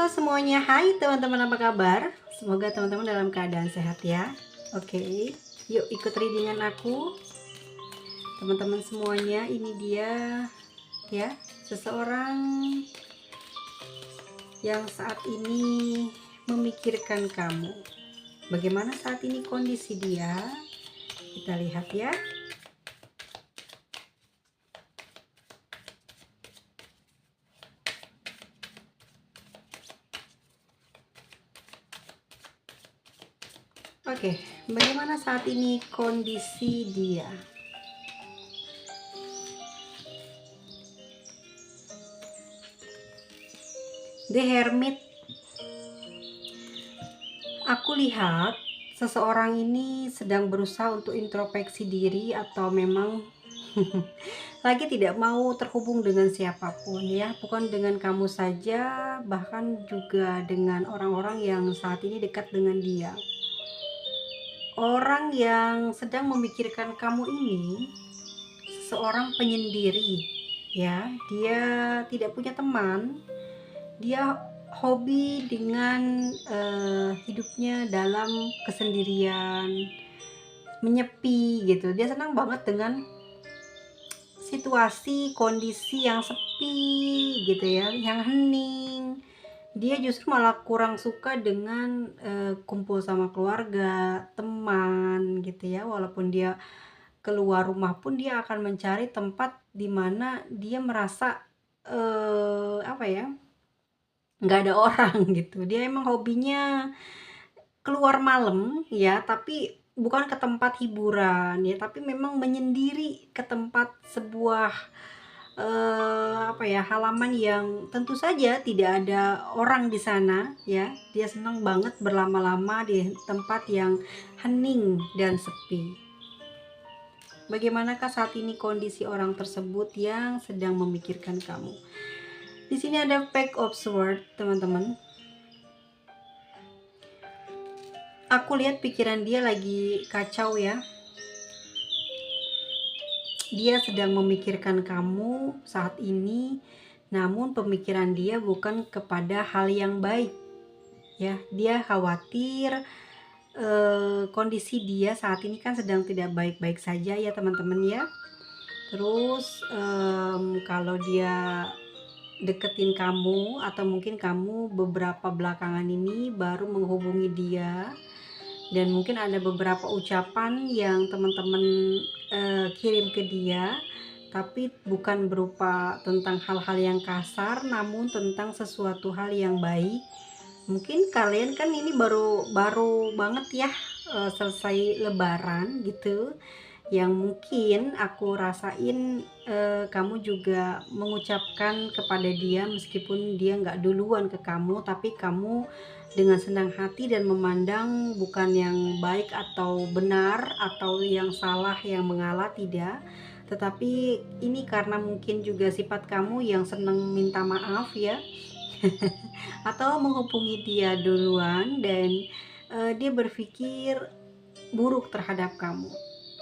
semuanya, hai teman-teman, apa kabar? Semoga teman-teman dalam keadaan sehat ya. Oke, yuk ikut readingan aku. Teman-teman semuanya, ini dia ya, seseorang yang saat ini memikirkan kamu. Bagaimana saat ini kondisi dia? Kita lihat ya. Oke, bagaimana saat ini kondisi dia? The Hermit. Aku lihat seseorang ini sedang berusaha untuk introspeksi diri atau memang lagi tidak mau terhubung dengan siapapun ya, bukan dengan kamu saja, bahkan juga dengan orang-orang yang saat ini dekat dengan dia. Orang yang sedang memikirkan kamu ini seseorang penyendiri ya, dia tidak punya teman, dia hobi dengan hidupnya dalam kesendirian, menyepi gitu. Dia senang banget dengan situasi kondisi yang sepi gitu ya, yang hening. Dia justru malah kurang suka dengan kumpul sama keluarga, teman gitu ya. Walaupun dia keluar rumah pun dia akan mencari tempat di mana dia merasa apa ya, nggak ada orang gitu. Dia emang hobinya keluar malam ya, tapi bukan ke tempat hiburan ya, tapi memang menyendiri ke tempat sebuah apa ya, halaman yang tentu saja tidak ada orang di sana ya. Dia senang banget berlama-lama di tempat yang hening dan sepi. Bagaimanakah saat ini kondisi orang tersebut yang sedang memikirkan kamu? Di sini ada Page of Swords, teman-teman. Aku lihat pikiran dia lagi kacau ya. Dia sedang memikirkan kamu saat ini, namun pemikiran dia bukan kepada hal yang baik ya. Dia khawatir kondisi dia saat ini kan sedang tidak baik-baik saja ya teman-teman ya. Terus kalau dia deketin kamu, atau mungkin kamu beberapa belakangan ini baru menghubungi dia, dan mungkin ada beberapa ucapan yang teman-teman kirim ke dia, tapi bukan berupa tentang hal-hal yang kasar, namun tentang sesuatu hal yang baik. Mungkin kalian kan ini baru banget ya selesai lebaran gitu, yang mungkin aku rasain kamu juga mengucapkan kepada dia meskipun dia nggak duluan ke kamu, tapi kamu dengan senang hati dan memandang bukan yang baik atau benar atau yang salah yang mengalah, tidak, tetapi ini karena mungkin juga sifat kamu yang senang minta maaf ya. Atau menghubungi dia duluan dan dia berpikir buruk terhadap kamu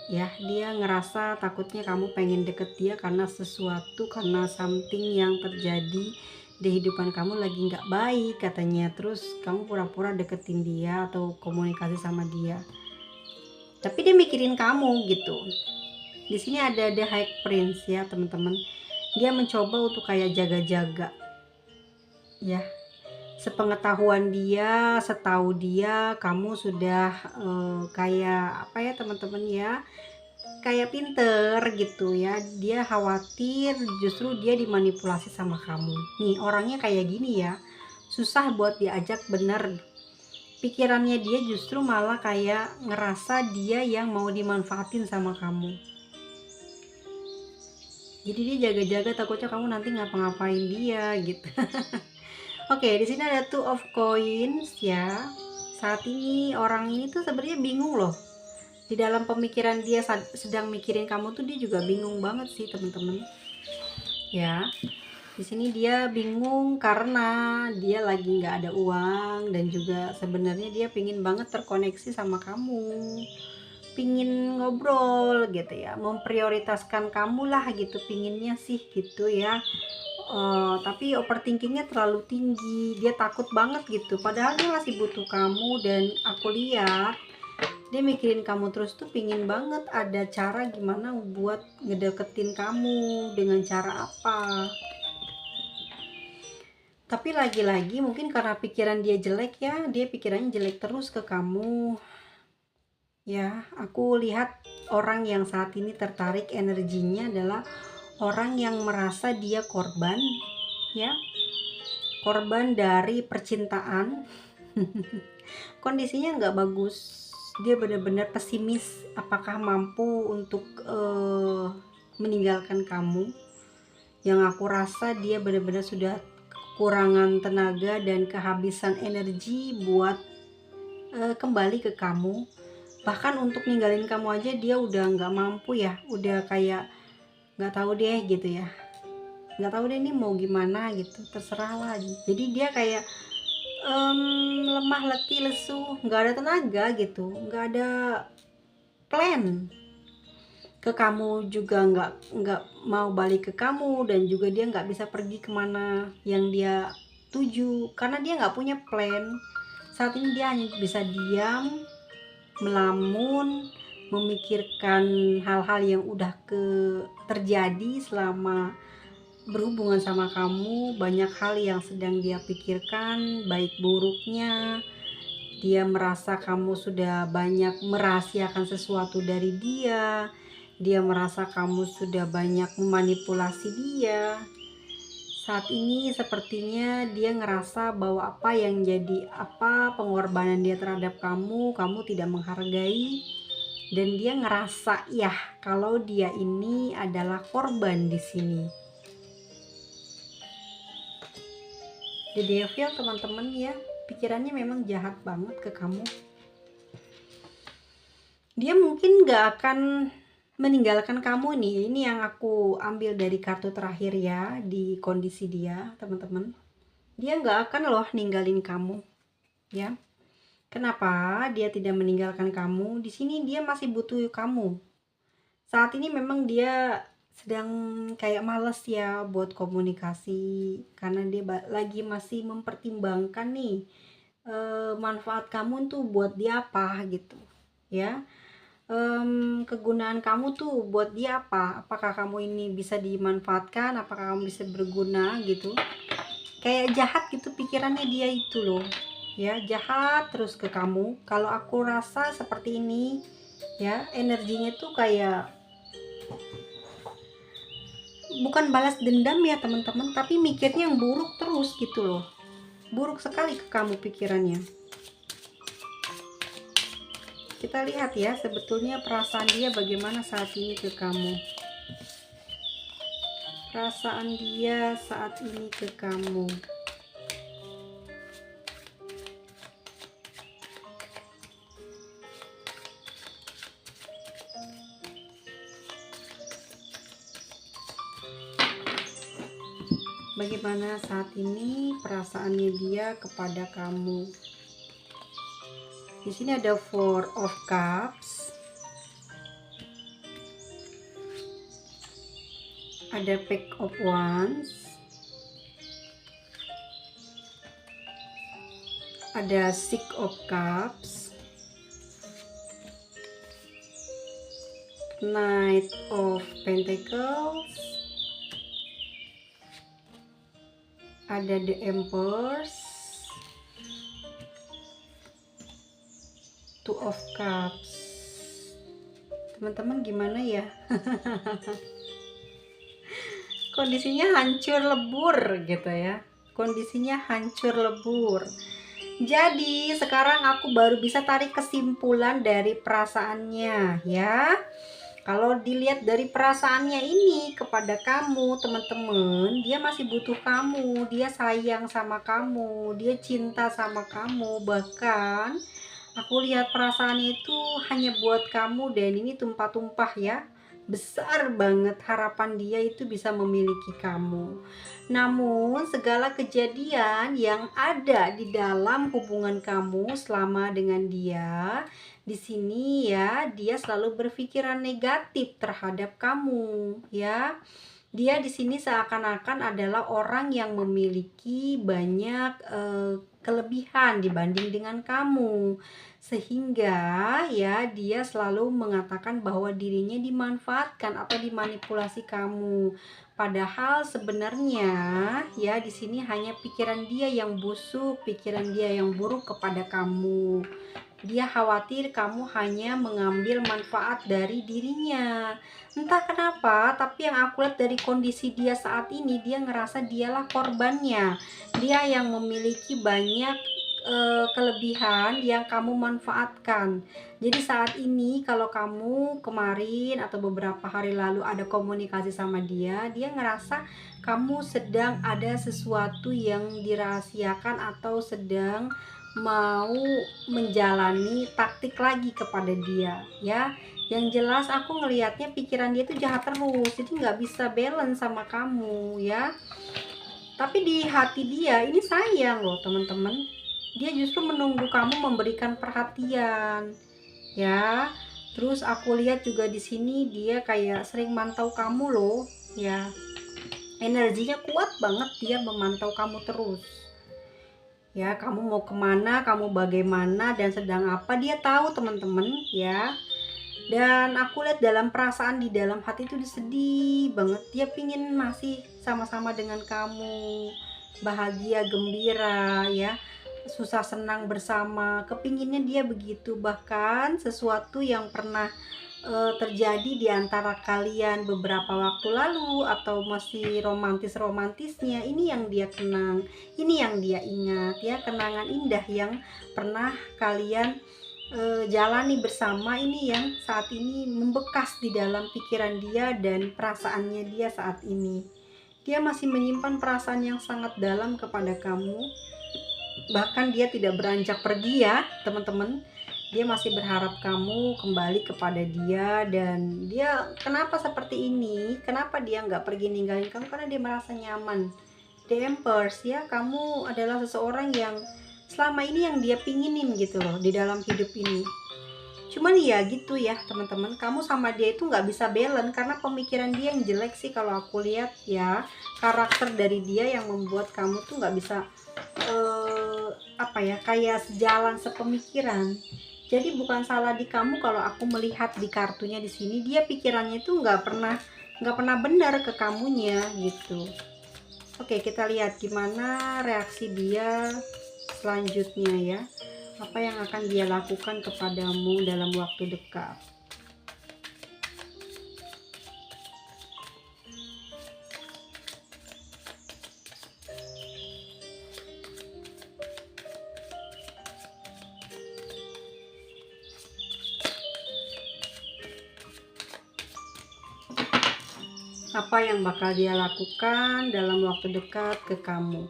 ya. Dia ngerasa takutnya kamu pengen deket dia karena sesuatu, karena something yang terjadi di kehidupan kamu lagi nggak baik katanya, terus kamu pura-pura deketin dia atau komunikasi sama dia, tapi dia mikirin kamu gitu. Di sini ada The High Prince ya teman-teman. Dia mencoba untuk kayak jaga-jaga ya. Sepengetahuan dia, setahu dia, kamu sudah kayak apa ya teman-teman ya, kayak pinter gitu ya. Dia khawatir justru dia dimanipulasi sama kamu. Nih orangnya kayak gini ya, susah buat diajak bener. Pikirannya dia justru malah kayak ngerasa dia yang mau dimanfaatin sama kamu. Jadi dia jaga-jaga, takutnya kamu nanti ngapa-ngapain dia gitu. Oke, di sini ada Two of Coins ya. Saat ini orang ini tuh sebenarnya bingung loh. Di dalam pemikiran dia sedang mikirin kamu tuh, dia juga bingung banget sih teman-teman. Ya, di sini dia bingung karena dia lagi nggak ada uang, dan juga sebenarnya dia pingin banget terkoneksi sama kamu, pingin ngobrol gitu ya, memprioritaskan kamu lah gitu, pinginnya sih gitu ya. tapi overthinkingnya terlalu tinggi, dia takut banget gitu, padahal dia masih butuh kamu. Dan aku lihat dia mikirin kamu terus tuh, pingin banget ada cara gimana buat ngedeketin kamu, dengan cara apa. Tapi lagi-lagi mungkin karena pikiran dia jelek ya, dia pikirannya jelek terus ke kamu. Ya, aku lihat orang yang saat ini tertarik energinya adalah orang yang merasa dia korban, ya, korban dari percintaan. Kondisinya nggak bagus, dia benar-benar pesimis apakah mampu untuk meninggalkan kamu. Yang aku rasa dia benar-benar sudah kekurangan tenaga dan kehabisan energi buat kembali ke kamu. Bahkan untuk ninggalin kamu aja dia udah nggak mampu ya, udah kayak nggak tahu deh gitu ya, nggak tahu deh ini mau gimana gitu, terserah lah. Jadi dia kayak lemah, letih, lesu, nggak ada tenaga gitu, nggak ada plan ke kamu juga, nggak mau balik ke kamu, dan juga dia nggak bisa pergi kemana yang dia tuju karena dia nggak punya plan. Saat ini dia hanya bisa diam, melamun, memikirkan hal-hal yang udah terjadi selama berhubungan sama kamu. Banyak hal yang sedang dia pikirkan, baik buruknya. Dia merasa kamu sudah banyak merahasiakan sesuatu dari dia. Dia merasa kamu sudah banyak memanipulasi dia. Saat ini sepertinya dia ngerasa bahwa pengorbanan dia terhadap kamu tidak menghargai, dan dia ngerasa ya kalau dia ini adalah korban di sini. The devil, teman-teman ya, pikirannya memang jahat banget ke kamu. Dia mungkin gak akan meninggalkan kamu nih. Ini yang aku ambil dari kartu terakhir ya, di kondisi dia, teman-teman. Dia gak akan loh ninggalin kamu, ya. Kenapa dia tidak meninggalkan kamu? Di sini dia masih butuh kamu. Saat ini memang dia sedang kayak males ya buat komunikasi, karena dia lagi masih mempertimbangkan nih manfaat kamu tuh buat dia apa gitu, ya. Kegunaan kamu tuh buat dia apa, apakah kamu ini bisa dimanfaatkan, apakah kamu bisa berguna gitu. Kayak jahat gitu pikirannya dia itu loh ya, jahat terus ke kamu. Kalau aku rasa seperti ini ya, energinya tuh kayak bukan balas dendam ya teman-teman, tapi mikirnya yang buruk terus gitu loh, buruk sekali ke kamu pikirannya. Kita lihat ya sebetulnya perasaan dia bagaimana saat ini ke kamu. Perasaan dia saat ini ke kamu. Bagaimana saat ini perasaannya dia kepada kamu? Di sini ada Four of Cups, ada Pack of Wands, ada Six of Cups, Knight of Pentacles, ada The Empress, Two of Cups. Teman-teman gimana ya? Kondisinya hancur lebur gitu ya. Kondisinya hancur lebur. Jadi sekarang aku baru bisa tarik kesimpulan dari perasaannya ya. Kalau dilihat dari perasaannya ini kepada kamu teman-teman, dia masih butuh kamu, dia sayang sama kamu, dia cinta sama kamu. Bahkan aku lihat perasaannya itu hanya buat kamu, dan ini tumpah-tumpah ya. Besar banget harapan dia itu bisa memiliki kamu. Namun segala kejadian yang ada di dalam hubungan kamu selama dengan dia, di sini ya, dia selalu berpikiran negatif terhadap kamu ya. Dia di sini seakan-akan adalah orang yang memiliki banyak kelebihan dibanding dengan kamu, sehingga ya dia selalu mengatakan bahwa dirinya dimanfaatkan atau dimanipulasi kamu. Padahal sebenarnya ya di sini hanya pikiran dia yang busuk, pikiran dia yang buruk kepada kamu. Dia khawatir kamu hanya mengambil manfaat dari dirinya. Entah kenapa, tapi yang aku lihat dari kondisi dia saat ini, dia ngerasa dialah korbannya. Dia yang memiliki banyak kelebihan yang kamu manfaatkan. Jadi saat ini kalau kamu kemarin atau beberapa hari lalu ada komunikasi sama dia, dia ngerasa kamu sedang ada sesuatu yang dirahasiakan atau sedang mau menjalani taktik lagi kepada dia ya. Yang jelas aku ngelihatnya pikiran dia tuh jahat terus, jadi nggak bisa balance sama kamu ya. Tapi di hati dia ini sayang loh teman-teman, dia justru menunggu kamu memberikan perhatian ya. Terus aku lihat juga di sini dia kayak sering mantau kamu loh ya, energinya kuat banget, dia memantau kamu terus ya. Kamu mau kemana, kamu bagaimana, dan sedang apa, dia tahu teman-teman ya. Dan aku lihat dalam perasaan di dalam hati itu dia sedih banget, dia pingin masih sama-sama dengan kamu, bahagia gembira ya, susah senang bersama, kepinginnya dia begitu. Bahkan sesuatu yang pernah terjadi di antara kalian beberapa waktu lalu atau masih romantis-romantisnya, ini yang dia kenang, ini yang dia ingat ya, kenangan indah yang pernah kalian jalani bersama, ini yang saat ini membekas di dalam pikiran dia dan perasaannya dia saat ini. Dia masih menyimpan perasaan yang sangat dalam kepada kamu, bahkan dia tidak beranjak pergi ya teman-teman. Dia masih berharap kamu kembali kepada dia. Dan dia kenapa seperti ini, kenapa dia nggak pergi ninggalin kamu, karena dia merasa nyaman. Dampers ya, kamu adalah seseorang yang selama ini yang dia pinginin gitu loh di dalam hidup ini. Cuman ya gitu ya teman-teman, kamu sama dia itu nggak bisa balance karena pemikiran dia yang jelek sih kalau aku lihat ya. Karakter dari dia yang membuat kamu tuh nggak bisa apa ya, kayak sejalan sepemikiran. Jadi bukan salah di kamu kalau aku melihat di kartunya di sini, dia pikirannya itu nggak pernah benar ke kamunya gitu. Oke, kita lihat gimana reaksi dia selanjutnya ya. Apa yang akan dia lakukan kepadamu dalam waktu dekat. Apa yang bakal dia lakukan dalam waktu dekat ke kamu.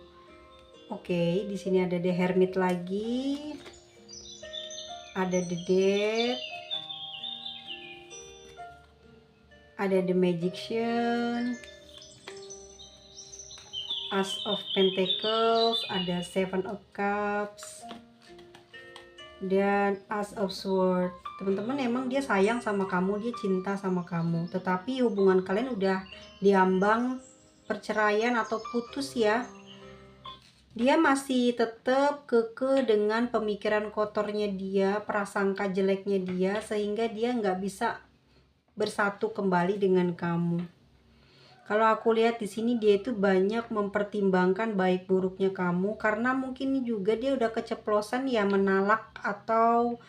Oke, di sini ada The Hermit lagi. Ada The Death. Ada The Magician. As of Pentacles, ada Seven of Cups, dan As of Swords. Teman-teman, emang dia sayang sama kamu, dia cinta sama kamu, tetapi hubungan kalian udah diambang perceraian atau putus ya. Dia masih tetap keke dengan pemikiran kotornya dia, prasangka jeleknya dia, sehingga dia nggak bisa bersatu kembali dengan kamu. Kalau aku lihat di sini dia itu banyak mempertimbangkan baik buruknya kamu, karena mungkin juga dia udah keceplosan ya menalak atau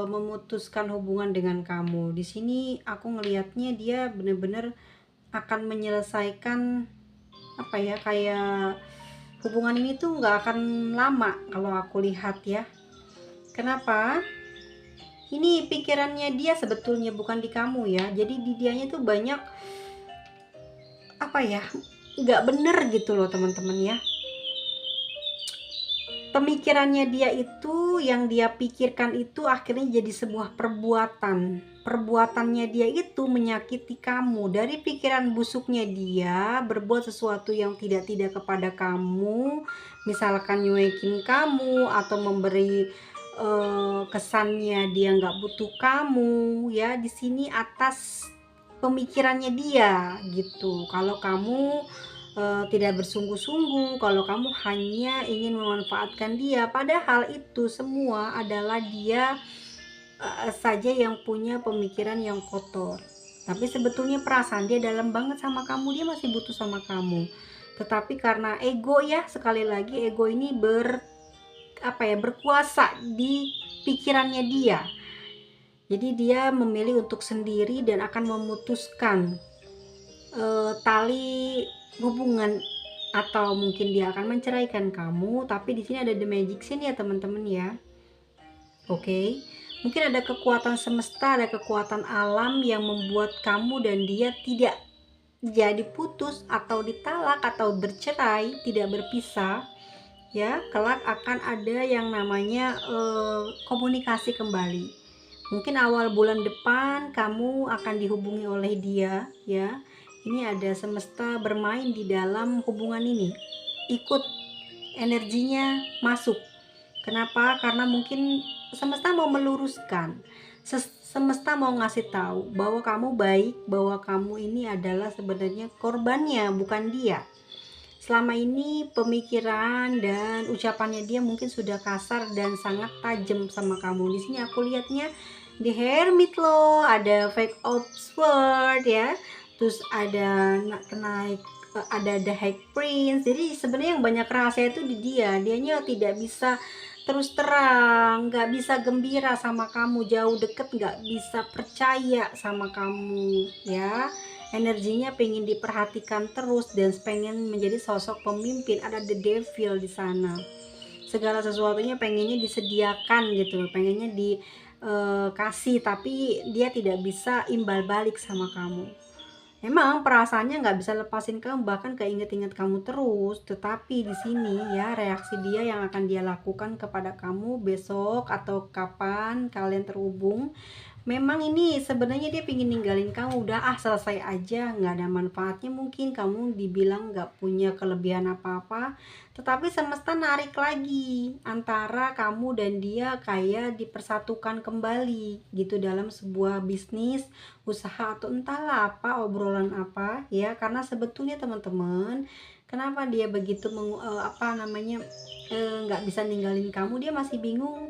memutuskan hubungan dengan kamu. Di sini aku ngelihatnya dia bener-bener akan menyelesaikan apa ya, kayak hubungan ini tuh nggak akan lama kalau aku lihat ya. Kenapa? Ini pikirannya dia sebetulnya bukan di kamu ya. Jadi di dianya tuh banyak apa ya, nggak bener gitu loh teman-teman ya. Pemikirannya dia itu, yang dia pikirkan itu akhirnya jadi sebuah perbuatannya dia itu menyakiti kamu. Dari pikiran busuknya dia berbuat sesuatu yang tidak kepada kamu, misalkan nyuekin kamu atau memberi kesannya dia nggak butuh kamu ya. Di sini atas pemikirannya dia gitu. Kalau kamu tidak bersungguh-sungguh, kalau kamu hanya ingin memanfaatkan dia, padahal itu semua adalah dia saja yang punya pemikiran yang kotor. Tapi sebetulnya perasaan dia dalam banget sama kamu, dia masih butuh sama kamu. Tetapi karena ego ya, sekali lagi ego ini berkuasa di pikirannya dia. Jadi dia memilih untuk sendiri dan akan memutuskan tali hubungan, atau mungkin dia akan menceraikan kamu. Tapi di sini ada the magic scene ya teman-teman ya. Oke. Mungkin ada kekuatan semesta, ada kekuatan alam yang membuat kamu dan dia tidak jadi putus atau ditalak atau bercerai, tidak berpisah. Ya, kelak akan ada yang namanya komunikasi kembali. Mungkin awal bulan depan kamu akan dihubungi oleh dia, ya. Ini ada semesta bermain di dalam hubungan ini. Ikut energinya masuk. Kenapa? Karena mungkin semesta mau meluruskan. Semesta mau ngasih tahu bahwa kamu baik, bahwa kamu ini adalah sebenarnya korbannya, bukan dia. Selama ini pemikiran dan ucapannya dia mungkin sudah kasar dan sangat tajam sama kamu. Di sini aku lihatnya di Hermit loh, ada Fake Oxford ya. Terus ada naik, ada The High Prince. Jadi sebenarnya yang banyak rahasia itu di dia. Dianya tidak bisa terus terang, nggak bisa gembira sama kamu, jauh deket nggak bisa percaya sama kamu ya. Energinya pengen diperhatikan terus dan pengen menjadi sosok pemimpin. Ada the devil di sana, segala sesuatunya pengennya disediakan gitu, pengennya dikasih, tapi dia tidak bisa imbal balik sama kamu. Emang perasaannya nggak bisa lepasin kamu, bahkan keinget-inget kamu terus. Tetapi di sini ya, reaksi dia yang akan dia lakukan kepada kamu besok atau kapan kalian terhubung, memang ini sebenarnya dia pingin ninggalin kamu. Udah selesai aja, nggak ada manfaatnya. Mungkin kamu dibilang nggak punya kelebihan apa-apa, tetapi semesta narik lagi antara kamu dan dia, kayak dipersatukan kembali gitu dalam sebuah bisnis, usaha, atau entahlah apa, obrolan apa ya. Karena sebetulnya teman-teman, kenapa dia begitu nggak bisa ninggalin kamu, dia masih bingung.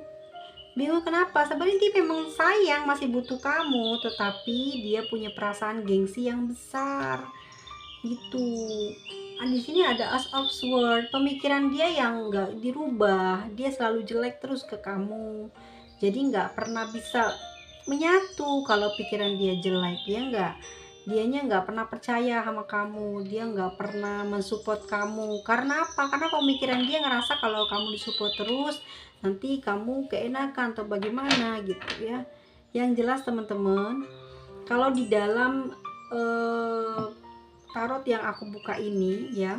Kenapa? Sebenarnya dia memang sayang, masih butuh kamu, tetapi dia punya perasaan gengsi yang besar gitu. Di sini ada As of Sword, pemikiran dia yang nggak dirubah, dia selalu jelek terus ke kamu. Jadi nggak pernah bisa menyatu kalau pikiran dia jelek. Dianya nggak pernah percaya sama kamu, dia nggak pernah mensupport kamu. Karena apa? Karena pemikiran dia ngerasa kalau kamu disupport terus, nanti kamu keenakan atau bagaimana gitu ya. Yang jelas teman-teman, kalau di dalam tarot yang aku buka ini ya,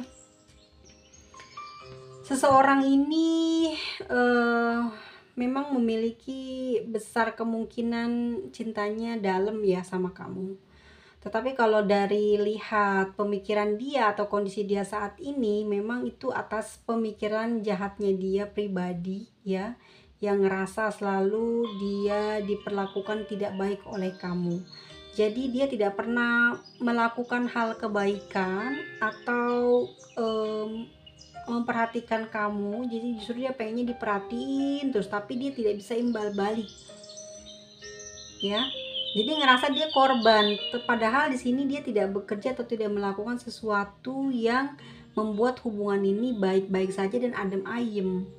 seseorang ini memang memiliki besar kemungkinan cintanya dalam ya sama kamu. Tetapi kalau dari lihat pemikiran dia atau kondisi dia saat ini, memang itu atas pemikiran jahatnya dia pribadi ya, yang ngerasa selalu dia diperlakukan tidak baik oleh kamu. Jadi dia tidak pernah melakukan hal kebaikan atau memperhatikan kamu. Jadi justru dia pengennya diperhatiin terus, tapi dia tidak bisa imbal balik ya. Jadi ngerasa dia korban, padahal di sini dia tidak bekerja atau tidak melakukan sesuatu yang membuat hubungan ini baik-baik saja dan adem ayem.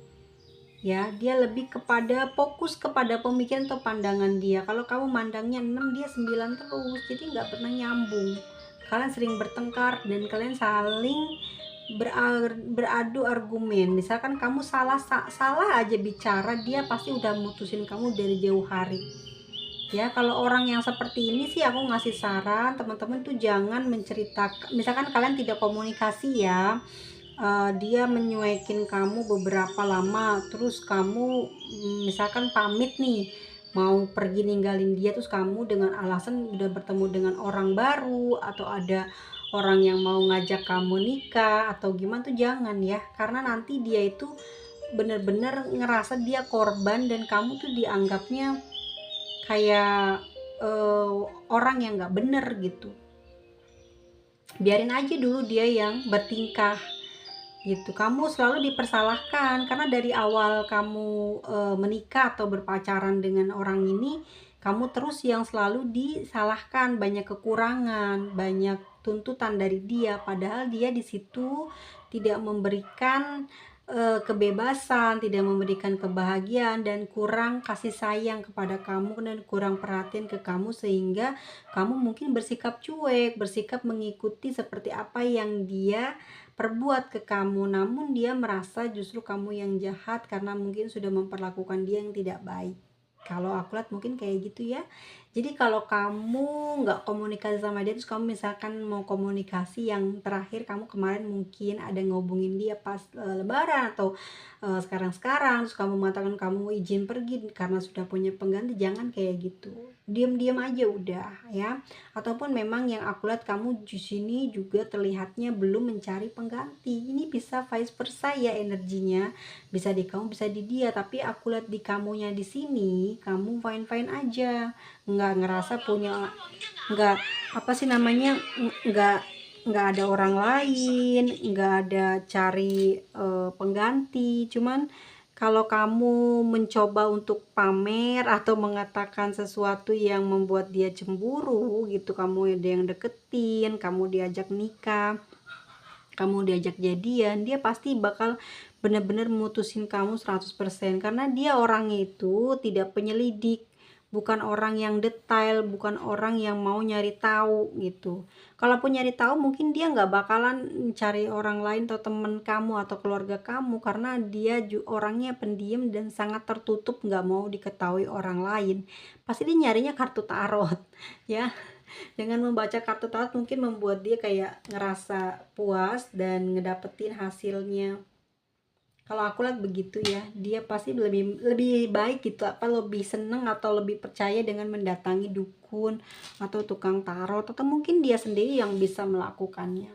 Ya, dia lebih kepada fokus kepada pemikiran atau pandangan dia. Kalau kamu mandangnya 6, dia 9 terus, jadi nggak pernah nyambung. Kalian sering bertengkar dan kalian saling beradu argumen. Misalkan kamu salah aja bicara, dia pasti udah mutusin kamu dari jauh hari. Ya, kalau orang yang seperti ini sih aku ngasih saran teman-teman tuh jangan menceritakan. Misalkan kalian tidak komunikasi ya, dia menyuekin kamu beberapa lama, terus kamu misalkan pamit nih mau pergi ninggalin dia, terus kamu dengan alasan udah bertemu dengan orang baru atau ada orang yang mau ngajak kamu nikah atau gimana, tuh jangan ya. Karena nanti dia itu bener-bener ngerasa dia korban dan kamu tuh dianggapnya kayak orang yang nggak bener gitu. Biarin aja dulu dia yang bertingkah gitu. Kamu selalu dipersalahkan karena dari awal kamu menikah atau berpacaran dengan orang ini, kamu terus yang selalu disalahkan, banyak kekurangan, banyak tuntutan dari dia, padahal dia di situ tidak memberikan kebebasan, tidak memberikan kebahagiaan, dan kurang kasih sayang kepada kamu, dan kurang perhatian ke kamu, sehingga kamu mungkin bersikap cuek, bersikap mengikuti seperti apa yang dia perbuat ke kamu, namun dia merasa justru kamu yang jahat karena mungkin sudah memperlakukan dia yang tidak baik. Kalau aku lihat mungkin kayak gitu ya. Jadi kalau kamu nggak komunikasi sama dia, terus kamu misalkan mau komunikasi, yang terakhir kamu kemarin mungkin ada ngobongin dia pas lebaran atau sekarang-sekarang, terus kamu mengatakan kamu izin pergi karena sudah punya pengganti, jangan kayak gitu. Diam-diam aja udah ya. Ataupun memang yang aku lihat kamu di sini juga terlihatnya belum mencari pengganti. Ini bisa vice versa ya energinya. Bisa di kamu, bisa di dia, tapi aku lihat di kamunya di sini kamu fine fine aja, nggak ngerasa punya, nggak apa sih namanya, nggak nggak ada orang lain, nggak ada cari pengganti. Cuman kalau kamu mencoba untuk pamer atau mengatakan sesuatu yang membuat dia cemburu gitu, kamu ada yang deketin, kamu diajak nikah, kamu diajak jadian, dia pasti bakal benar-benar mutusin kamu 100%, karena dia orangnya itu tidak penyelidik, bukan orang yang detail, bukan orang yang mau nyari tahu gitu. Kalaupun nyari tahu mungkin dia nggak bakalan cari orang lain atau temen kamu atau keluarga kamu, karena dia orangnya pendiam dan sangat tertutup, nggak mau diketahui orang lain. Pasti dia nyarinya kartu tarot ya. Dengan membaca kartu tarot mungkin membuat dia kayak ngerasa puas dan ngedapetin hasilnya. Kalau aku lihat begitu ya, dia pasti lebih lebih baik gitu, apa lebih seneng atau lebih percaya dengan mendatangi dukun atau tukang tarot, atau mungkin dia sendiri yang bisa melakukannya.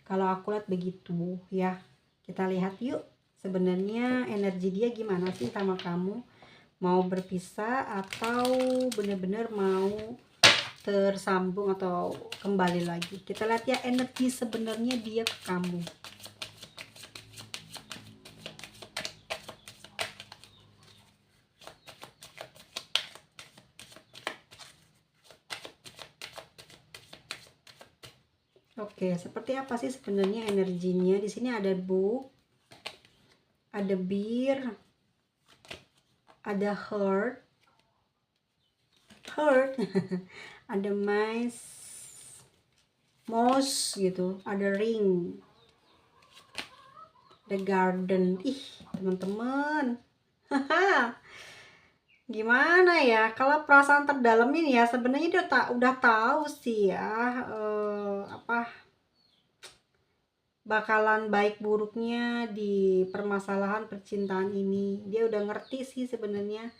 Kalau aku lihat begitu ya. Kita lihat yuk, sebenarnya energi dia gimana sih sama kamu? Mau berpisah atau benar-benar mau tersambung atau kembali lagi? Kita lihat ya energi sebenarnya dia ke kamu. Oke, seperti apa sih sebenarnya energinya? Di sini ada book, ada beer, ada heart, ada mice, mouse gitu, ada ring, ada garden. Ih, teman-teman. Gimana ya? Kalau perasaan terdalam ini ya sebenarnya dia udah tahu sih ya, apa bakalan baik buruknya di permasalahan percintaan ini. Dia udah ngerti sih sebenarnya.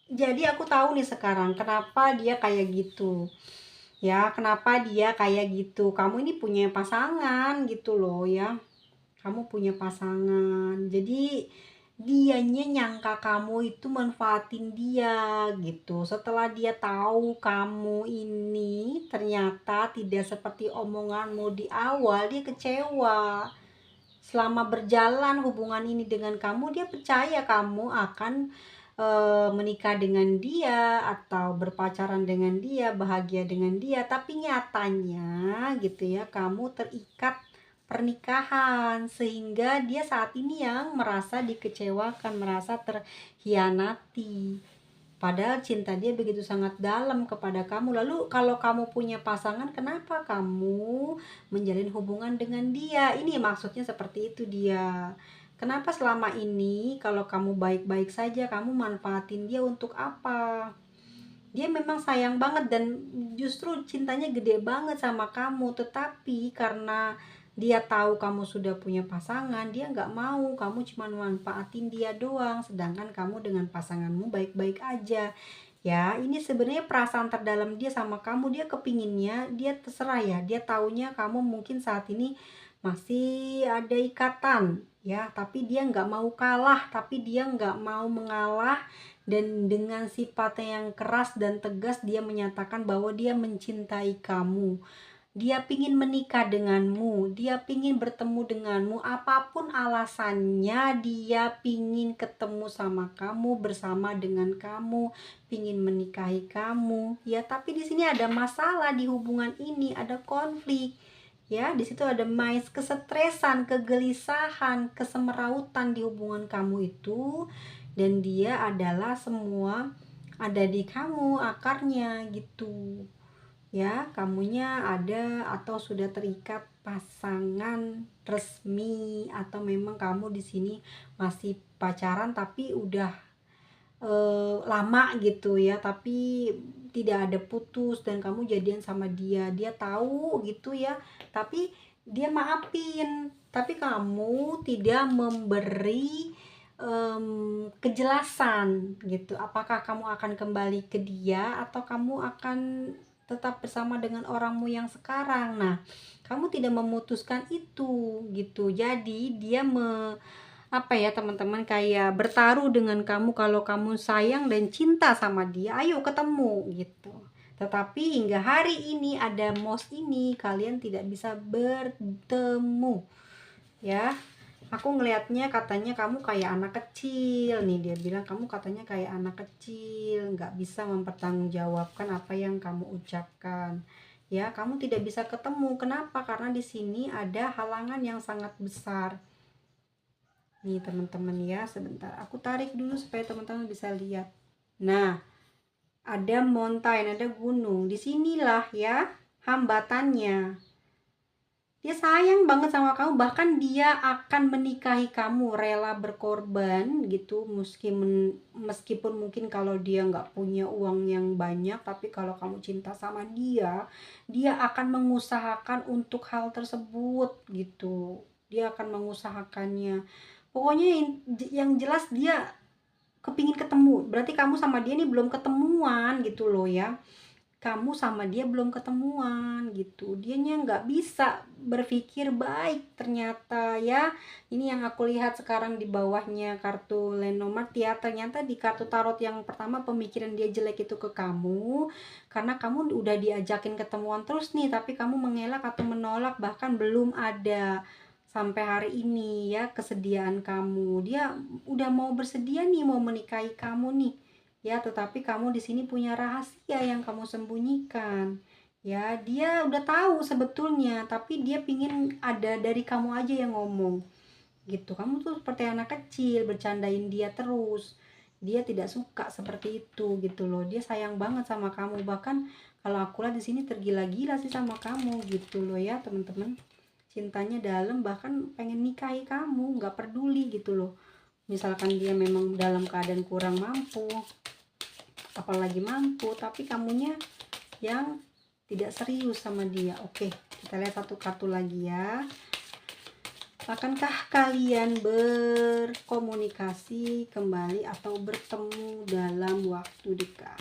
Jadi aku tahu nih sekarang kenapa dia kayak gitu. Ya, kenapa dia kayak gitu. Kamu ini punya pasangan gitu loh ya. Kamu punya pasangan. Jadi dianya nyangka kamu itu manfaatin dia gitu. Setelah dia tahu kamu ini ternyata tidak seperti omonganmu di awal, dia kecewa. Selama berjalan hubungan ini dengan kamu, dia percaya kamu akan menikah dengan dia atau berpacaran dengan dia, bahagia dengan dia, tapi nyatanya gitu ya, kamu terikat pernikahan, sehingga dia saat ini yang merasa dikecewakan, merasa terhianati. Padahal cinta dia begitu sangat dalam kepada kamu. Lalu kalau kamu punya pasangan, kenapa kamu menjalin hubungan dengan dia? Ini maksudnya seperti itu dia. Kenapa selama ini kalau kamu baik-baik saja, kamu manfaatin dia untuk apa? Dia memang sayang banget dan justru cintanya gede banget sama kamu, tetapi karena dia tahu kamu sudah punya pasangan, dia nggak mau, kamu cuma manfaatin dia doang, sedangkan kamu dengan pasanganmu baik-baik aja. Ya, ini sebenarnya perasaan terdalam dia sama kamu, dia kepinginnya, dia terserah ya, dia taunya kamu mungkin saat ini masih ada ikatan ya, tapi dia nggak mau kalah, tapi dia nggak mau mengalah, dan dengan sifatnya yang keras dan tegas dia menyatakan bahwa dia mencintai kamu. Dia pingin menikah denganmu, dia pingin bertemu denganmu, apapun alasannya dia pingin ketemu sama kamu, bersama dengan kamu, pingin menikahi kamu. Ya, tapi di sini ada masalah di hubungan ini, ada konflik. Ya, di situ ada kesetresan, kegelisahan, kesemerautan di hubungan kamu itu, dan dia adalah semua ada di kamu akarnya gitu. Ya, kamunya ada atau sudah terikat pasangan resmi, atau memang kamu di sini masih pacaran tapi udah lama gitu ya, tapi tidak ada putus dan kamu jadian sama dia. Dia tahu gitu ya, tapi dia maafin, tapi kamu tidak memberi kejelasan gitu, apakah kamu akan kembali ke dia atau kamu akan tetap bersama dengan orangmu yang sekarang. Nah, kamu tidak memutuskan itu gitu. Jadi dia apa ya teman-teman, kayak bertaruh dengan kamu. Kalau kamu sayang dan cinta sama dia, ayo ketemu gitu. Tetapi hingga hari ini ada MOS ini, kalian tidak bisa bertemu ya. Aku ngelihatnya katanya kamu kayak anak kecil nih, dia bilang kamu katanya kayak anak kecil, nggak bisa mempertanggungjawabkan apa yang kamu ucapkan. Ya, kamu tidak bisa ketemu. Kenapa? Karena di sini ada halangan yang sangat besar. Nih teman-teman ya, sebentar aku tarik dulu supaya teman-teman bisa lihat. Nah, ada mountain, ada gunung. Disinilah ya hambatannya. Dia sayang banget sama kamu, bahkan dia akan menikahi kamu, rela berkorban gitu, meskipun mungkin kalau dia nggak punya uang yang banyak, tapi kalau kamu cinta sama dia, dia akan mengusahakan untuk hal tersebut gitu. Dia akan mengusahakannya. Pokoknya yang jelas dia kepingin ketemu. Berarti kamu sama dia nih belum ketemuan gitu loh ya. Kamu sama dia belum ketemuan gitu. Dianya nggak bisa berpikir baik ternyata ya. Ini yang aku lihat sekarang di bawahnya kartu Lenormand ya. Ternyata di kartu tarot yang pertama pemikiran dia jelek itu ke kamu, karena kamu udah diajakin ketemuan terus nih, tapi kamu mengelak atau menolak, bahkan belum ada sampai hari ini ya kesediaan kamu. Dia udah mau bersedia nih, mau menikahi kamu nih ya, tetapi kamu di sini punya rahasia yang kamu sembunyikan ya. Dia udah tahu sebetulnya, tapi dia pingin ada dari kamu aja yang ngomong gitu. Kamu tuh seperti anak kecil, bercandain dia terus. Dia tidak suka seperti itu gitu loh. Dia sayang banget sama kamu, bahkan kalau aku lihat di sini tergila-gila sih sama kamu gitu loh ya teman-teman. Cintanya dalam, bahkan pengen nikahi kamu, nggak peduli gitu loh. Misalkan dia memang dalam keadaan kurang mampu, apalagi mampu, tapi kamunya yang tidak serius sama dia. Oke, kita lihat satu kartu lagi ya. Akankah kalian berkomunikasi kembali atau bertemu dalam waktu dekat?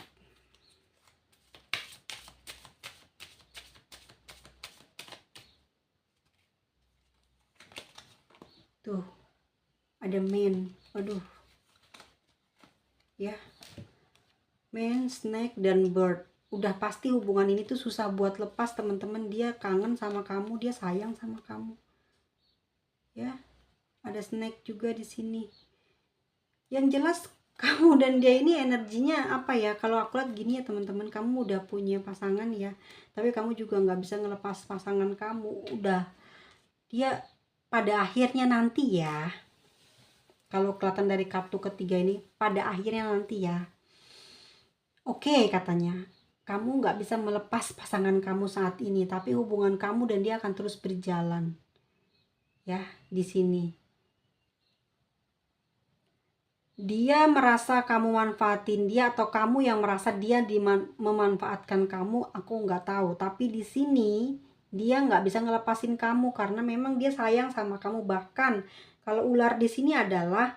Tuh, ada man. Aduh. Ya. Man, snake, dan bird. Udah pasti hubungan ini tuh susah buat lepas teman-teman. Dia kangen sama kamu, dia sayang sama kamu. Ya. Ada snake juga di sini. Yang jelas kamu dan dia ini energinya apa ya, kalau aku lihat gini ya teman-teman, kamu udah punya pasangan ya, tapi kamu juga nggak bisa ngelepas pasangan kamu. Udah, dia pada akhirnya nanti ya, kalau kelihatan dari kartu ketiga ini, pada akhirnya nanti ya. Oke, katanya kamu nggak bisa melepas pasangan kamu saat ini, tapi hubungan kamu dan dia akan terus berjalan ya. Di sini dia merasa kamu manfaatin dia, atau kamu yang merasa dia memanfaatkan kamu, aku nggak tahu. Tapi di sini dia nggak bisa ngelepasin kamu karena memang dia sayang sama kamu. Bahkan kalau ular di sini adalah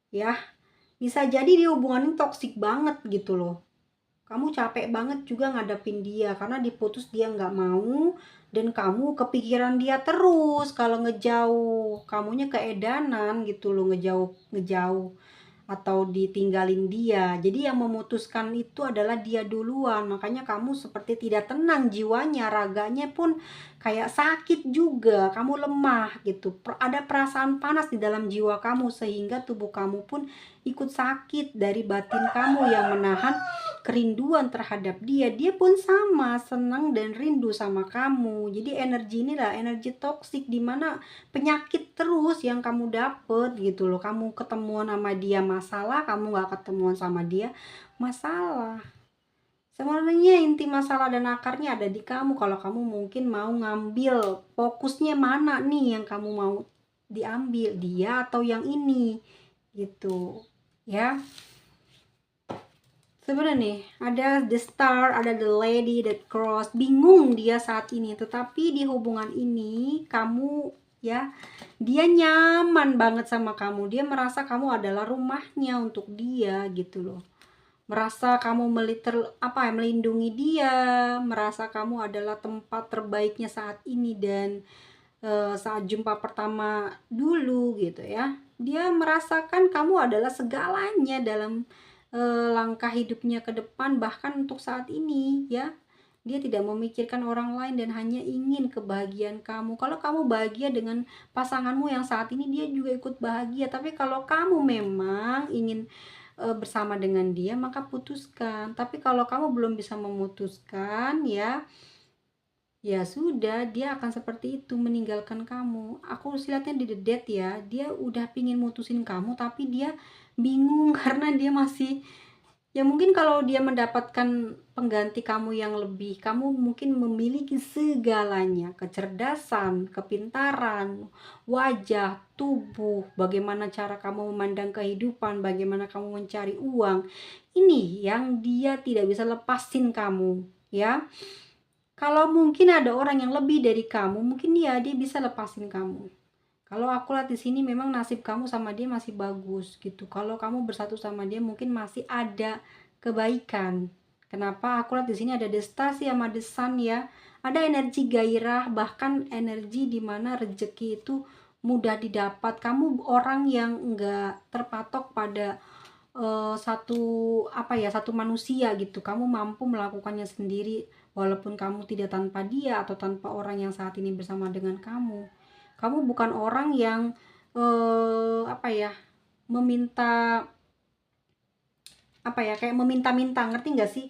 ya, bisa jadi di hubungan ini toksik banget gitu loh. Kamu capek banget juga ngadepin dia karena diputus dia nggak mau, dan kamu kepikiran dia terus. Kalau ngejauh, kamunya keedanan gitu loh, ngejauh. atau ditinggalin dia. Jadi yang memutuskan itu adalah dia duluan. Makanya kamu seperti tidak tenang jiwanya, raganya pun kayak sakit juga. Kamu lemah gitu. Ada perasaan panas di dalam jiwa kamu sehingga tubuh kamu pun ikut sakit dari batin kamu yang menahan kerinduan terhadap dia. Dia pun sama, senang dan rindu sama kamu. Jadi energi inilah energi toksik, dimana penyakit terus yang kamu dapet gitu loh. Kamu ketemuan sama dia masalah, kamu gak ketemuan sama dia masalah. Sebenarnya inti masalah dan akarnya ada di kamu. Kalau kamu mungkin mau ngambil fokusnya mana nih yang kamu mau diambil, dia atau yang ini gitu ya. Sebenarnya nih ada the star, ada the lady that cross, bingung dia saat ini. Tetapi di hubungan ini kamu ya, dia nyaman banget sama kamu. Dia merasa kamu adalah rumahnya untuk dia gitu loh. Merasa kamu melindungi dia, merasa kamu adalah tempat terbaiknya saat ini. Dan saat jumpa pertama dulu gitu ya, dia merasakan kamu adalah segalanya dalam langkah hidupnya ke depan, bahkan untuk saat ini ya. Dia tidak memikirkan orang lain dan hanya ingin kebahagiaan kamu. Kalau kamu bahagia dengan pasanganmu yang saat ini, dia juga ikut bahagia. Tapi kalau kamu memang ingin bersama dengan dia, maka putuskan. Tapi kalau kamu belum bisa memutuskan ya, ya sudah, dia akan seperti itu, meninggalkan kamu. Aku lihatnya di The Dead ya, dia udah pingin mutusin kamu tapi dia bingung karena dia masih, ya mungkin kalau dia mendapatkan pengganti kamu yang lebih, kamu mungkin memiliki segalanya, kecerdasan, kepintaran, wajah, tubuh, bagaimana cara kamu memandang kehidupan, bagaimana kamu mencari uang. Ini yang dia tidak bisa lepasin kamu ya. Kalau mungkin ada orang yang lebih dari kamu, mungkin dia bisa lepasin kamu. Kalau aku lihat di sini memang nasib kamu sama dia masih bagus gitu. Kalau kamu bersatu sama dia mungkin masih ada kebaikan. Kenapa? Aku lihat di sini ada destasi sama desan ya. Ada energi gairah, bahkan energi dimana rezeki itu mudah didapat. Kamu orang yang enggak terpatok pada satu manusia gitu. Kamu mampu melakukannya sendiri walaupun kamu tidak tanpa dia atau tanpa orang yang saat ini bersama dengan kamu. Kamu bukan orang yang meminta kayak meminta-minta, ngerti nggak sih?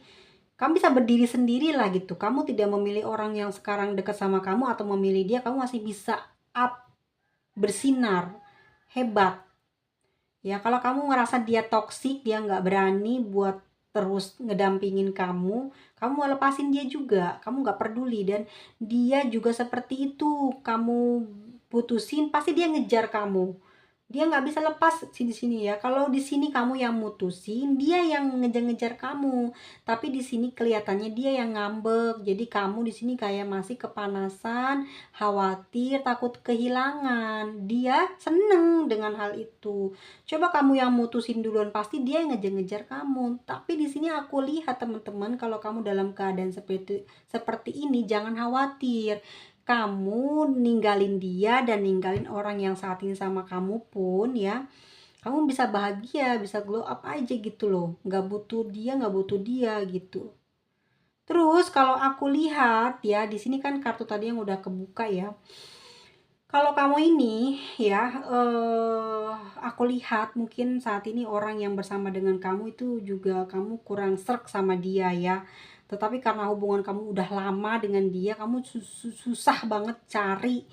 Kamu bisa berdiri sendiri lah gitu. Kamu tidak memilih orang yang sekarang dekat sama kamu atau memilih dia. Kamu masih bisa up, bersinar, hebat ya. Kalau kamu ngerasa dia toksik, dia nggak berani buat terus ngedampingin kamu, kamu lepasin dia juga. Kamu nggak peduli. Dan dia juga seperti itu, kamu putusin pasti dia ngejar kamu. Dia nggak bisa lepas di sini ya. Kalau di sini kamu yang mutusin, dia yang ngejar-ngejar kamu. Tapi di sini kelihatannya dia yang ngambek. Jadi kamu di sini kayak masih kepanasan, khawatir, takut kehilangan. Dia seneng dengan hal itu. Coba kamu yang mutusin duluan, pasti dia yang ngejar-ngejar kamu. Tapi di sini aku lihat teman-teman, kalau kamu dalam keadaan seperti ini, jangan khawatir. Kamu ninggalin dia dan ninggalin orang yang saat ini sama kamu pun ya, kamu bisa bahagia, bisa glow up aja gitu loh. Nggak butuh dia, nggak butuh dia gitu. Terus kalau aku lihat ya, di sini kan kartu tadi yang udah kebuka ya. Kalau kamu ini ya, aku lihat mungkin saat ini orang yang bersama dengan kamu itu juga kamu kurang srek sama dia ya. Tetapi karena hubungan kamu udah lama dengan dia, kamu susah banget cari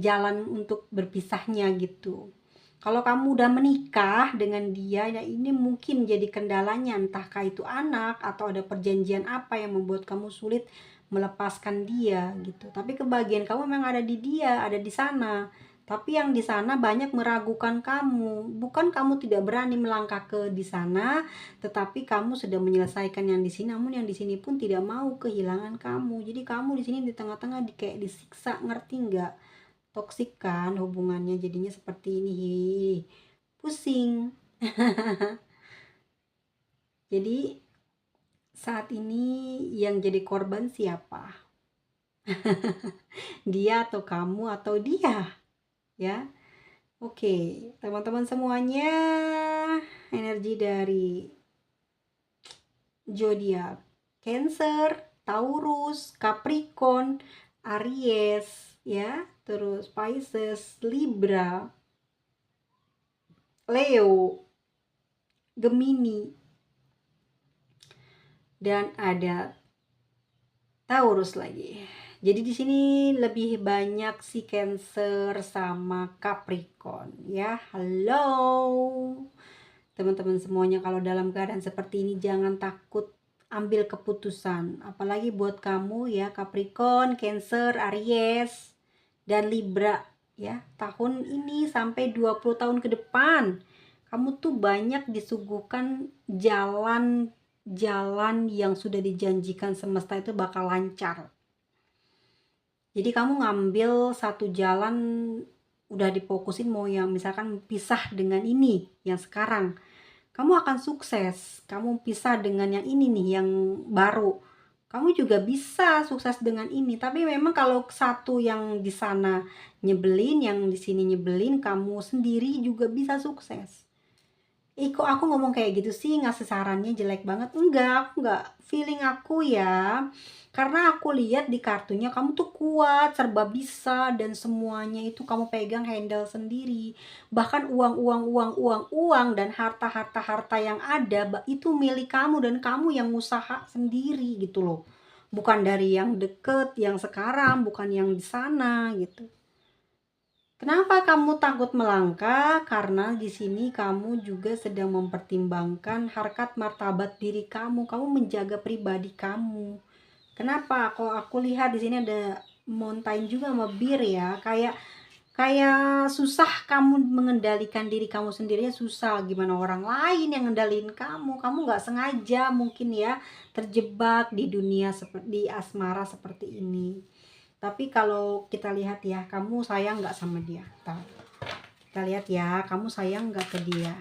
jalan untuk berpisahnya gitu. Kalau kamu udah menikah dengan dia, ya ini mungkin jadi kendalanya, entahkah itu anak atau ada perjanjian apa yang membuat kamu sulit melepaskan dia gitu. Tapi kebahagiaan kamu memang ada di dia, ada di sana. Tapi yang di sana banyak meragukan kamu. Bukan kamu tidak berani melangkah ke di sana, tetapi kamu sudah menyelesaikan yang di sini, namun yang di sini pun tidak mau kehilangan kamu. Jadi kamu di sini di tengah-tengah kayak disiksa, ngerti nggak? Toksik kan hubungannya, jadinya seperti ini. Pusing. Jadi saat ini yang jadi korban siapa? Dia atau kamu atau dia? Ya. Oke, teman-teman semuanya, energi dari zodiak Cancer, Taurus, Capricorn, Aries, ya, terus Pisces, Libra, Leo, Gemini, dan ada Taurus lagi. Jadi di sini lebih banyak si Cancer sama Capricorn ya. Halo teman-teman semuanya, kalau dalam keadaan seperti ini jangan takut ambil keputusan. Apalagi buat kamu ya, Capricorn, Cancer, Aries, dan Libra ya. Tahun ini sampai 20 tahun ke depan kamu tuh banyak disuguhkan jalan yang sudah dijanjikan semesta itu bakal lancar. Jadi kamu ngambil satu jalan udah difokusin, mau yang misalkan pisah dengan ini yang sekarang, kamu akan sukses. Kamu pisah dengan yang ini nih, yang baru, kamu juga bisa sukses dengan ini. Tapi memang kalau satu yang di sana nyebelin, yang di sini nyebelin, kamu sendiri juga bisa sukses. Kok aku ngomong kayak gitu sih, ngasih sarannya jelek banget? Enggak. Feeling aku ya, karena aku lihat di kartunya kamu tuh kuat, serba bisa, dan semuanya itu kamu pegang handle sendiri. Bahkan uang dan harta yang ada itu milik kamu, dan kamu yang usaha sendiri gitu loh. Bukan dari yang deket, yang sekarang, bukan yang di sana gitu. Kenapa kamu takut melangkah? Karena di sini kamu juga sedang mempertimbangkan harkat martabat diri kamu. Kamu menjaga pribadi kamu. Kenapa? Kok aku lihat di sini ada mountain juga sama bir ya. Kayak susah kamu mengendalikan diri kamu sendirinya, susah. Gimana orang lain yang ngendalin kamu? Kamu nggak sengaja mungkin ya terjebak di dunia seperti di asmara seperti ini. Tapi kalau kita lihat ya, kamu sayang nggak sama dia? Kita lihat ya, kamu sayang nggak ke dia?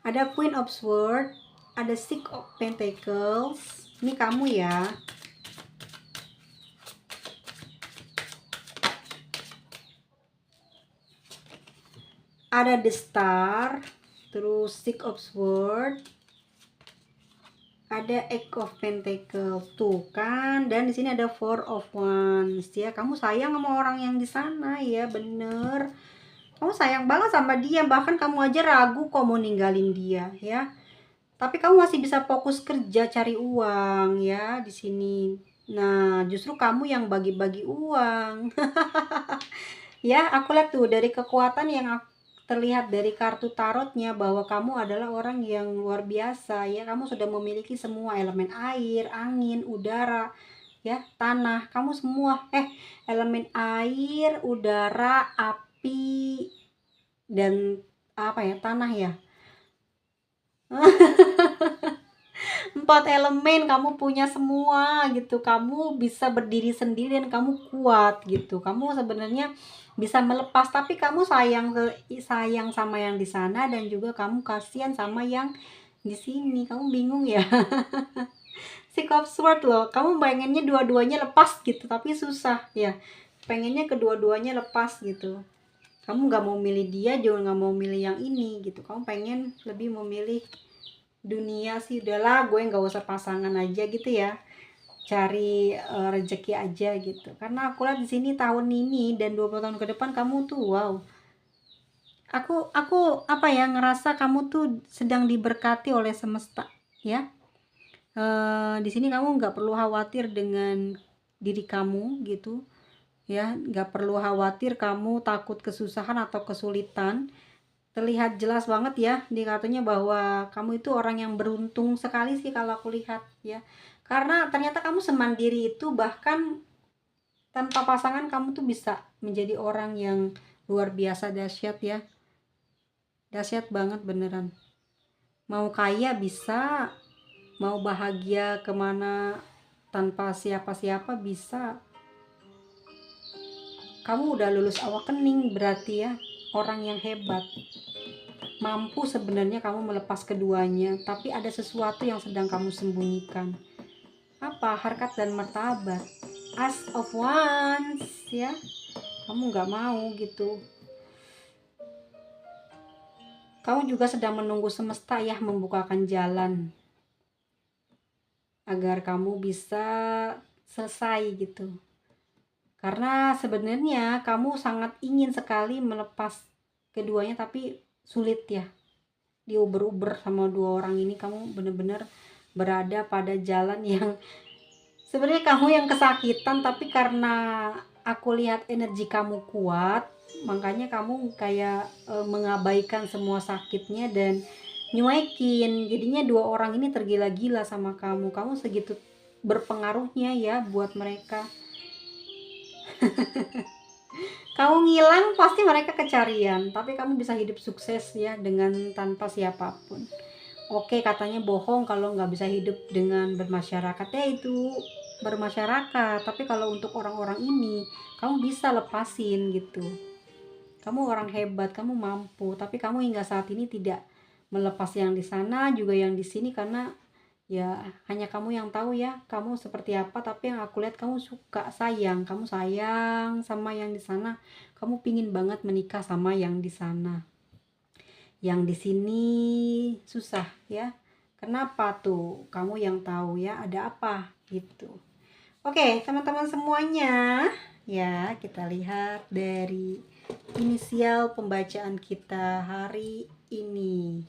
Ada Queen of Swords, ada Six of Pentacles. Ini kamu ya. Ada The Star, terus Six of Swords, ada Eight of Pentacles tuh kan, dan di sini ada Four of Wands ya. Kamu sayang sama orang yang di sana ya, bener. Kamu sayang banget sama dia, bahkan kamu aja ragu kok mau ninggalin dia ya. Tapi kamu masih bisa fokus kerja cari uang ya di sini. Nah, justru kamu yang bagi-bagi uang. Ya, aku lihat tuh dari kekuatan yang terlihat dari kartu tarotnya bahwa kamu adalah orang yang luar biasa ya. Kamu sudah memiliki semua elemen air, angin, udara, ya, tanah. Kamu semua elemen air, udara, api, dan apa ya, tanah ya. 4 elemen kamu punya semua gitu. Kamu bisa berdiri sendiri dan kamu kuat gitu. Kamu sebenarnya bisa melepas, tapi kamu sayang sama yang di sana, dan juga kamu kasihan sama yang di sini. Kamu bingung ya. Si Cup Sword loh, kamu pengennya dua-duanya lepas gitu, tapi susah ya. Pengennya kedua-duanya lepas gitu. Kamu nggak mau milih dia, juga nggak mau milih yang ini gitu. Kamu pengen lebih memilih dunia sih. Udahlah, gue nggak usah pasangan aja gitu ya, cari rezeki aja gitu. Karena aku lihat di sini tahun ini dan 20 tahun ke depan kamu tuh wow, aku apa ya, ngerasa kamu tuh sedang diberkati oleh semesta ya. Di sini kamu nggak perlu khawatir dengan diri kamu gitu ya, nggak perlu khawatir kamu takut kesusahan atau kesulitan. Terlihat jelas banget ya di kartunya bahwa kamu itu orang yang beruntung sekali sih kalau aku lihat ya. Karena ternyata kamu semandiri itu, bahkan tanpa pasangan kamu tuh bisa menjadi orang yang luar biasa dahsyat ya. Dahsyat banget beneran. Mau kaya bisa, mau bahagia kemana tanpa siapa-siapa bisa. Kamu udah lulus awakening berarti ya, orang yang hebat. mampu sebenarnya kamu melepas keduanya, tapi ada sesuatu yang sedang kamu sembunyikan. Apa? Harkat dan martabat, As of Wands ya. Kamu nggak mau gitu. Kamu juga sedang menunggu semesta ya membukakan jalan agar kamu bisa selesai gitu. Karena sebenarnya kamu sangat ingin sekali melepas keduanya, tapi sulit ya. Diuber-uber sama dua orang ini, kamu benar-benar berada pada jalan yang sebenarnya kamu yang kesakitan, tapi karena aku lihat energi kamu kuat, makanya kamu kayak mengabaikan semua sakitnya dan nyuekin. Jadinya dua orang ini tergila-gila sama kamu. Kamu segitu berpengaruhnya ya buat mereka. Kamu ngilang pasti mereka kecarian, tapi kamu bisa hidup sukses ya dengan tanpa siapapun. Oke, katanya bohong kalau nggak bisa hidup dengan bermasyarakat, ya itu bermasyarakat. Tapi kalau untuk orang-orang ini, kamu bisa lepasin gitu. Kamu orang hebat, kamu mampu, tapi kamu hingga saat ini tidak melepas yang di sana juga yang di sini, karena ya hanya kamu yang tahu ya kamu seperti apa. Tapi yang aku lihat kamu suka, kamu sayang sama yang di sana, kamu pingin banget menikah sama yang di sana. Yang di sini susah ya. Kenapa tuh? Kamu yang tahu ya, ada apa gitu. Oke, teman-teman semuanya, ya kita lihat dari inisial pembacaan kita hari ini.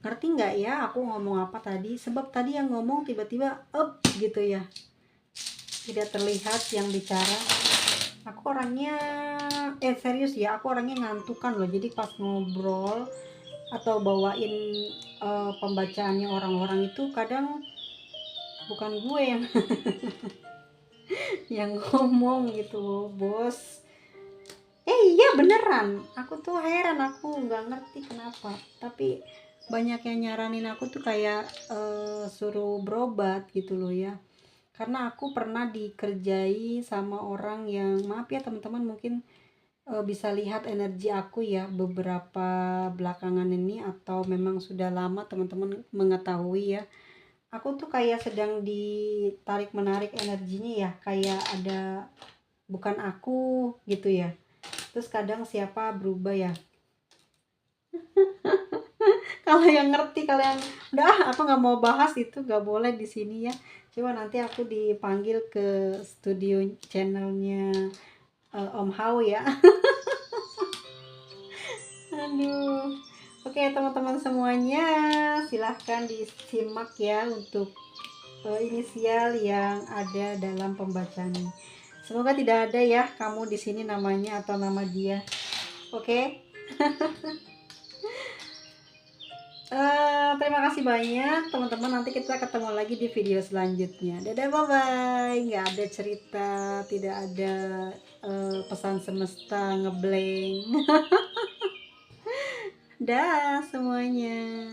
Ngerti nggak ya aku ngomong apa tadi? Sebab tadi yang ngomong tiba-tiba up gitu ya, tidak terlihat yang bicara. Aku orangnya serius ya, aku orangnya ngantukan loh. Jadi pas ngobrol atau bawain pembacaannya orang-orang itu kadang bukan gue yang yang ngomong gitu bos. Iya beneran, aku tuh heran, aku nggak ngerti kenapa, tapi banyak yang nyaranin aku tuh kayak suruh berobat gitu loh ya. Karena aku pernah dikerjai sama orang yang, maaf ya teman-teman, mungkin bisa lihat energi aku ya beberapa belakangan ini, atau memang sudah lama teman-teman mengetahui ya. Aku tuh kayak sedang ditarik menarik energinya ya, kayak ada bukan aku gitu ya. Terus kadang siapa berubah ya. Kalau yang ngerti, kalau yang udah, aku nggak mau bahas itu, nggak boleh di sini ya. Coba nanti aku dipanggil ke studio channelnya Om Hao ya. Aduh. Oke teman-teman semuanya, silahkan disimak ya untuk inisial yang ada dalam pembacaan ini. Semoga tidak ada ya kamu di sini namanya atau nama dia. Oke. Terima kasih banyak teman-teman. Nanti kita ketemu lagi di video selanjutnya. Dadah, bye bye. Nggak ada cerita, tidak ada pesan semesta ngeblank. Dah semuanya.